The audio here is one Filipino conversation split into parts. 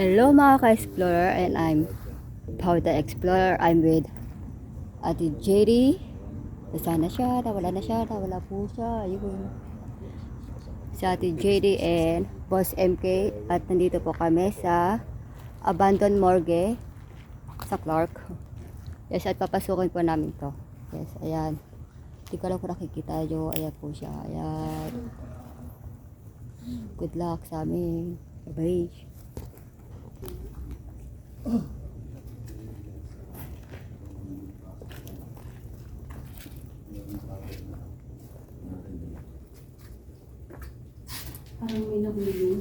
Hello mga ka-explorer, and I'm Pau the Explorer. I'm with Ate JD. Nasaan na siya? Nawala na siya? Nawala po siya. Ayun. Si Ate JD and Boss MK. At nandito po kami sa Abandoned Morgue sa Clark. Yes, at papasukin po namin to. Yes, ayan. Hindi ko lang po nakikita nyo. Ayan po siya. Ayan. Good luck sa amin. Bye-bye. Parang may nahulog.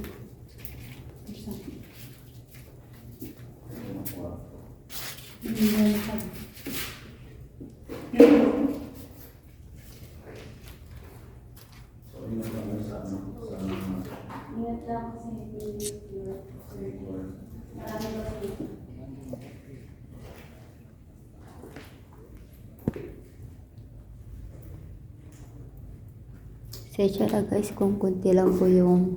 Ingat lang kasi Sensya na guys kung kunti lang po yung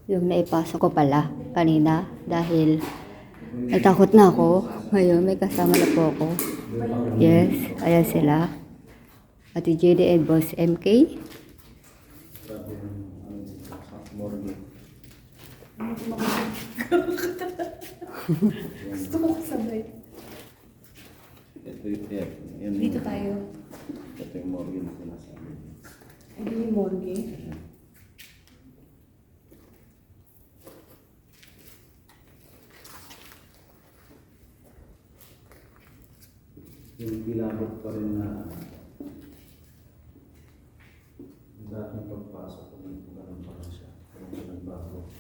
naipasok ko pala kanina dahil natakot na ako. Ngayon may kasama na po ako. Yes, ayan sila. Ate JD and Boss MK. gusto ko kasabay. Dito tayo. Ito yung morgue na sinasabi. Ito yung morgue. Yung bilabot pa rin na dating pagpasok ko ng ganun pa rin siya. Pero nagbago.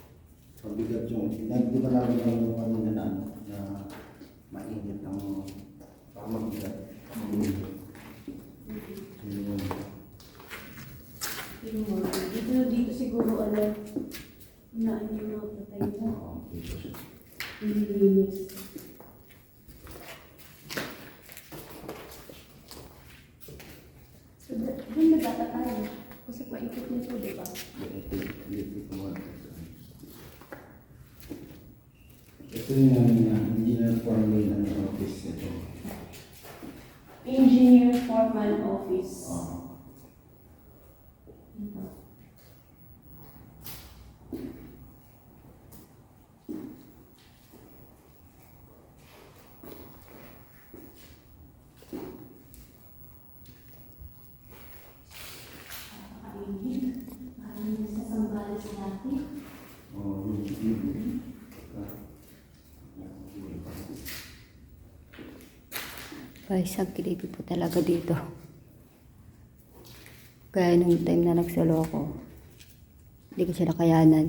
Pabigat yung, di ba namin yung kanina na na mainit ang pamabigat. Yung morgue. Dito siguro naan yung mga patay mo. Nililinis. So, doon nagata tayo. Kasi paikot nito, di ba? Ito yung engineer foreman ng office nito. Engineer Foreman Office. Ito. Parang sa Sambales natin. Guys, ang kiliti po talaga dito. Kaya nung time na nagsalo ako, hindi ko siya nakayanan.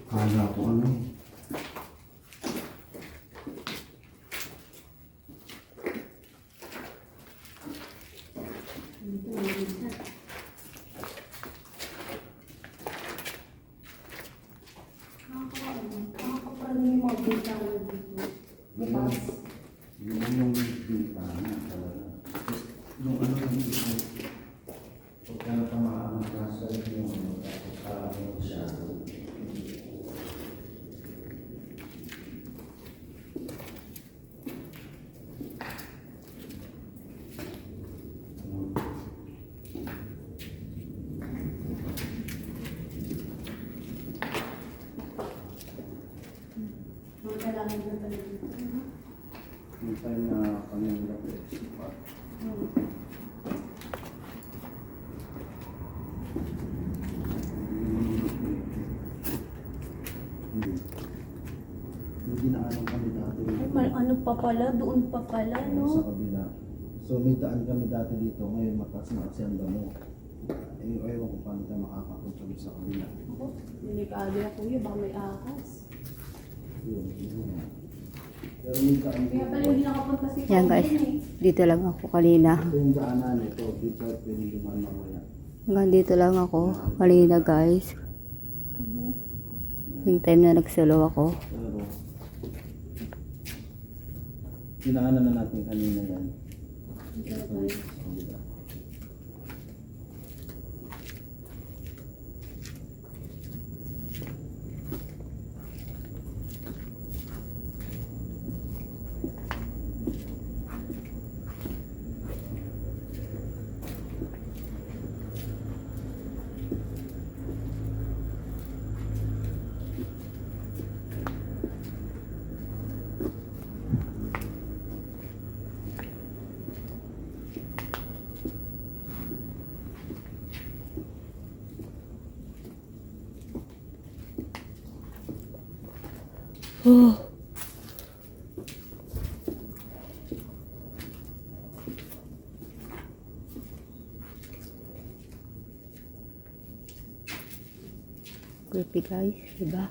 Kala ko ano. Nakakaparang yung mga bintana dito. Bukas. Yung bintana talaga. Yung ano yung ito. Pagka natamaan ang kasal yung ano, tapos parang yung shadow. Mga kailangan na talaga dito. Yung time na kami nag-press. Hindi na anong kami dati. Ano pa pala? Doon pa pala, Sa no? kabila. So may daan kami dati dito. Ngayon mataas na asyenda mo. Ewan ko paano tayo makakapunta sa kabila. Ako, delikado na kuya. Baka may ahas. Yun. Pero may daan Kaya pala dito. hindi nakapunta si Yan guys, dito lang ako kanina. Ito yung daanan ito. Dito at pwede duman mamaya. Hanggang dito lang ako kanina guys. Yung time na nagsalo ako. Pero Dinaanan na natin kanina yan. Okay. Oh. Creepy guys, diba?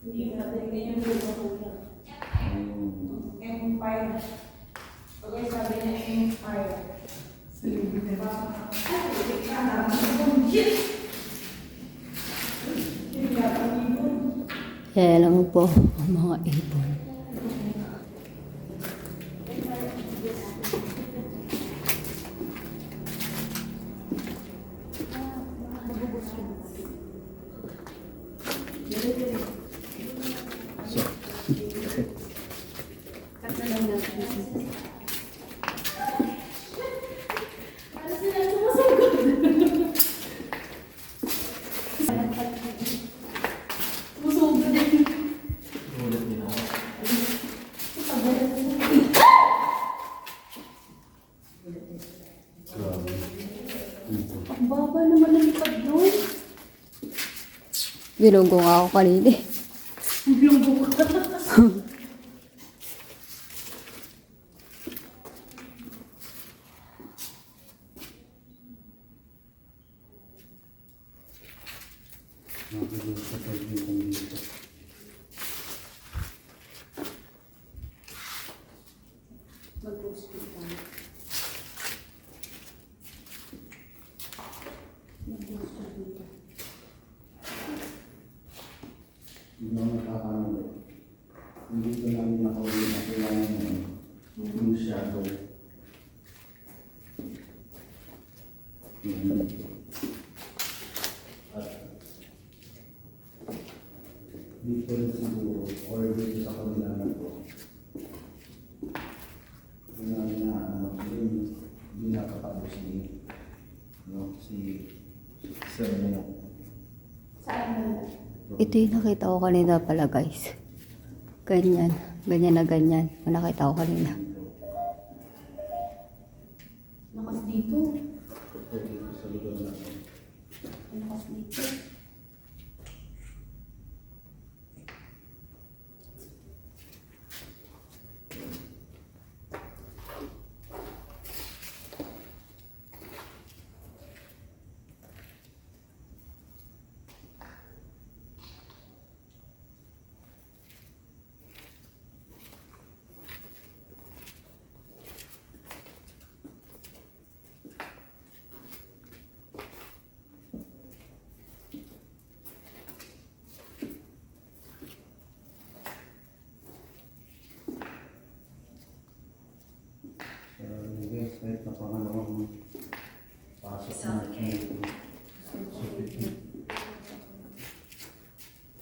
Hindi natin ganyan yung makulang. Empire. Okay, sabi niya empire. Kaya lang po ang mga ibon. So, ulit din ako. Grabe. Ang baba naman ng lipad doon. Binunggong ako kanina eh. Yung buka. Nakagod sa kaibigan dito. Mag-hospital. Mag-hospital. Hindi ako nakakamali. Hindi ko namin nakawali na kailangan mo yung shadow. At dito rin siguro, or dito sa kabila na to. Hindi nakatapos si Sir Nino. Saan na? Ito yung nakita ko kanina pala guys. Ganyan. Ganyan na ganyan. Yung nakita ko kanina. Lakas dito. Dito sa lugar na to. Lakas dito. Guys, kahit na pangalawang pasok natin.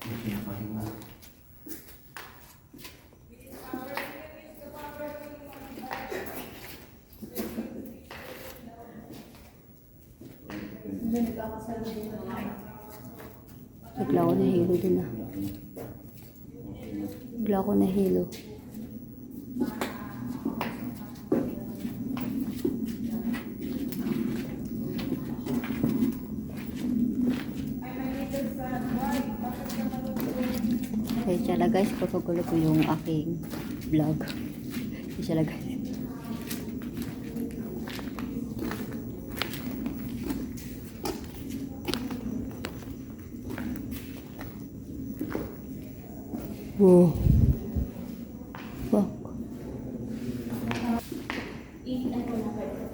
Hindi pinakahinga. Hindi nagkakasal din ako. Bigla ko nahilo din ah. Bigla ko nahilo. Kaya siya na guys, papagulo ko yung aking vlog. Kaya siya na guys. Wow. Fuck. Ano na pwede?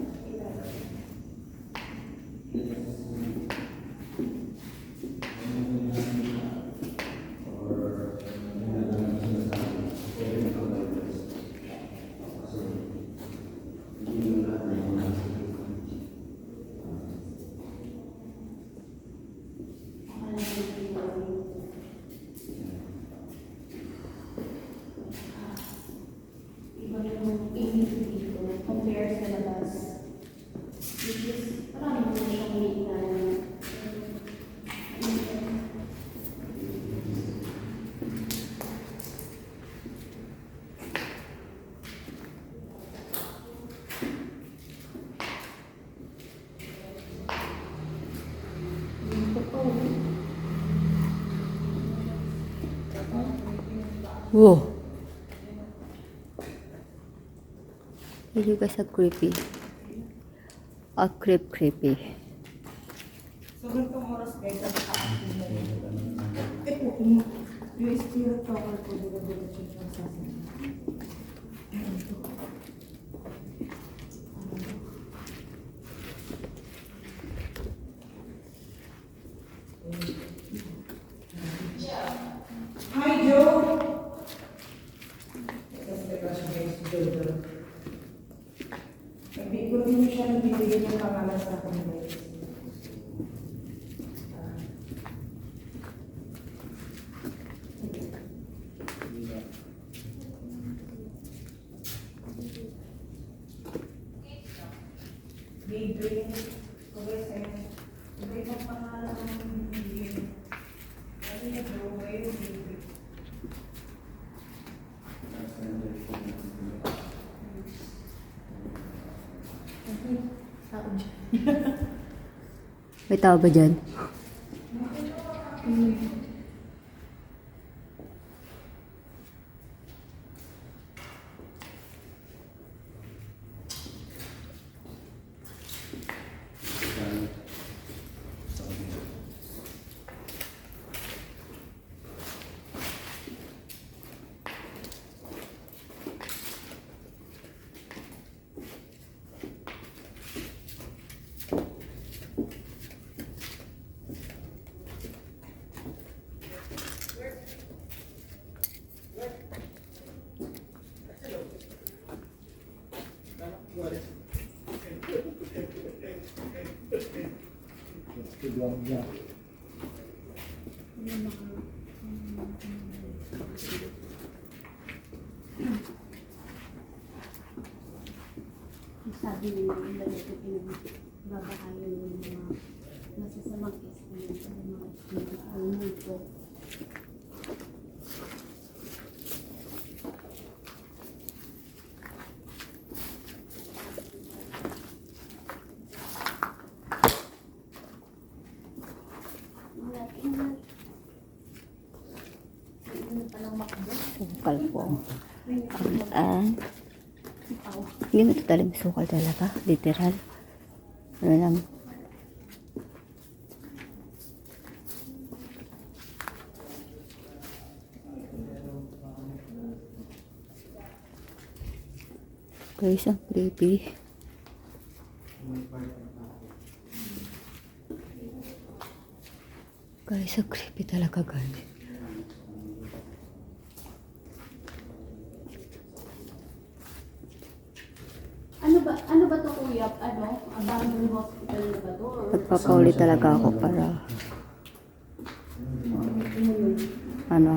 Whoa. You guys are creepy. Creepy. So, ganitong oras guys, ang kaakin na rin. Yung spirit power ko, dila-dila siya sa sasanin. Hi, Joe! Sabi ko din siya nagbibigay ng pangalan sa akin guys. Bibig. Okay, sa'yo. Iba ibang pangalan ng bibig. Ano yung Joe? Ngayon, bibig. May tao ba dyan? Sabi nila yung ganito pinagbabahayan ng mga masasamang espiritu sa mga espiritu ang mundo. Sukal po. Ganito talaga sukal talaga. Literal. Ano lang. Guys, ang creepy. Guys, ang creepy talaga guys. Ano ba to kuya? Abandoned hospital na ba to? Nagpapauli talaga ako para ano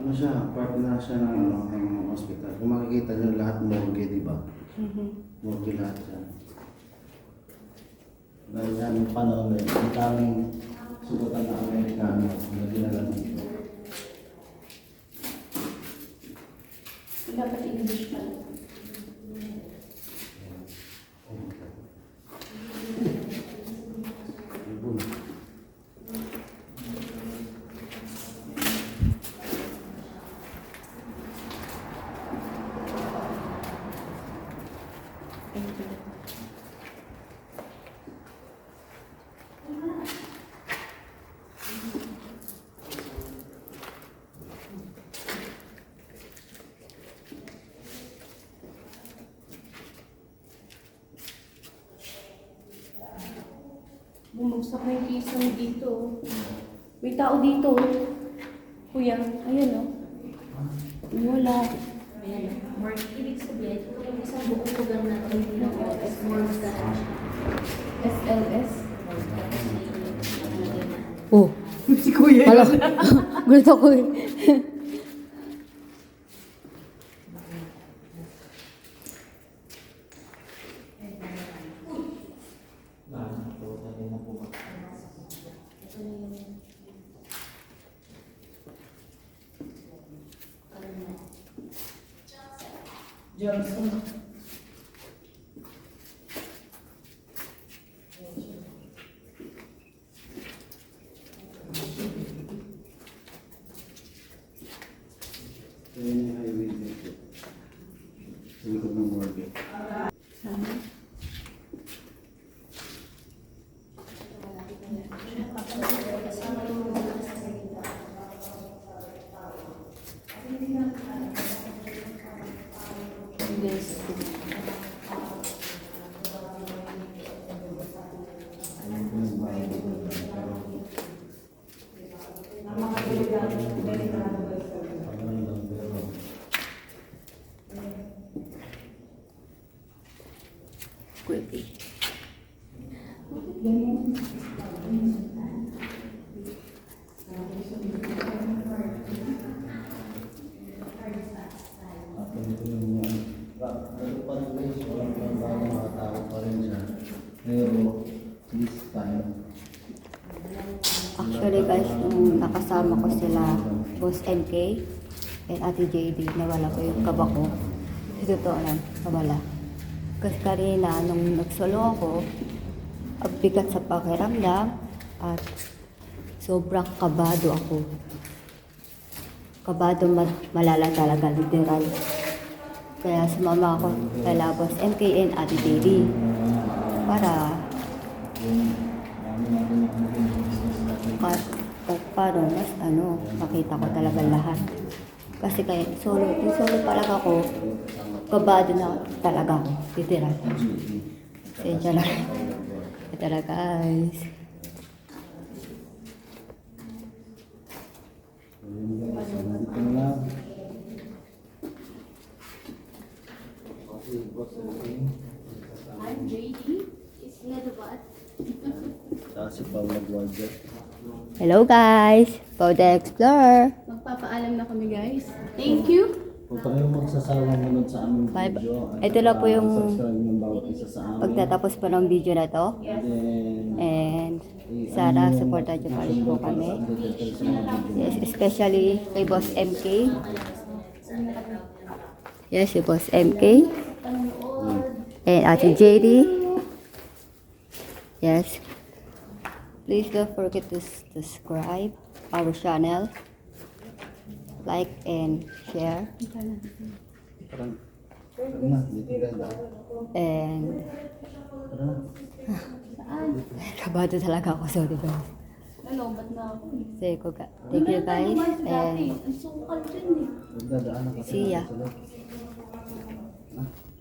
Ano siya, part na siya ng ano, ng hospital. Kung makikita niyo lahat morgue, di ba? Morgue lahat siya. Dahil yan yung panahon na yun, ang daming sugutan na Amerikano na dinala dito. Dapat English pala. Bumagsak na yung kisang dito. May tao dito. Kuya, ayan o. Wala. Ayan, more ibig sabihin, ito yung isang buong lugar na ito yung OS, more than SLS. oh, Si Kuya. hala. Gulit ako eh. Johnson. Ayun yung highway dito. Sa likod ng morgue. Sana. Yes. Ayun po yung bahay dito. Creepy. At ganito yung ano pa rin guys, walang trabaho, mga tao pa rin siya. Pero this time, Actually guys, nung nakasama ko sila, Boss MK and Ate JD, nawala ko yung kaba ko. Sa totoo lang, nawala. Kasi kanina, nung nagsolo ako, ang bigat sa pakiramdam at sobrang kabado ako. Kabado malala talaga, literal. Kaya sumama ako kay Boss MK and Ate JD para kahit paano, mas makita ko talaga lahat. Kasi kaya yung solo talaga ako, kabado na talaga ako, literal. Sensya lang. Ito na guys. dito na lang. Okay, boss, okay. I'm JD. Is he the what? Saka si Paula Guardia. Hello guys! Powder Explorer! Magpapaalam na kami guys. Thank you. Kung kayong magsasawang manood sa aming Bye. video, at Ito lang po yung subscribe ng bawat isa sa amin. Pagtatapos po ng video na to. And then, And sana supportan nyo pa rin po kami. Yes, especially kay Boss MK. Yes, si Boss MK. And Ate JD. Yes. Please don't forget to subscribe our channel. Like and share. parang, na, dito ganda. And Tara na. kabado talaga ako. Sorry guys. Nalobat na ako. Say ko ka. Thank you guys. And Ang sukal dyan eh. Magdadaan na kasi. See ya. sa loob. Na.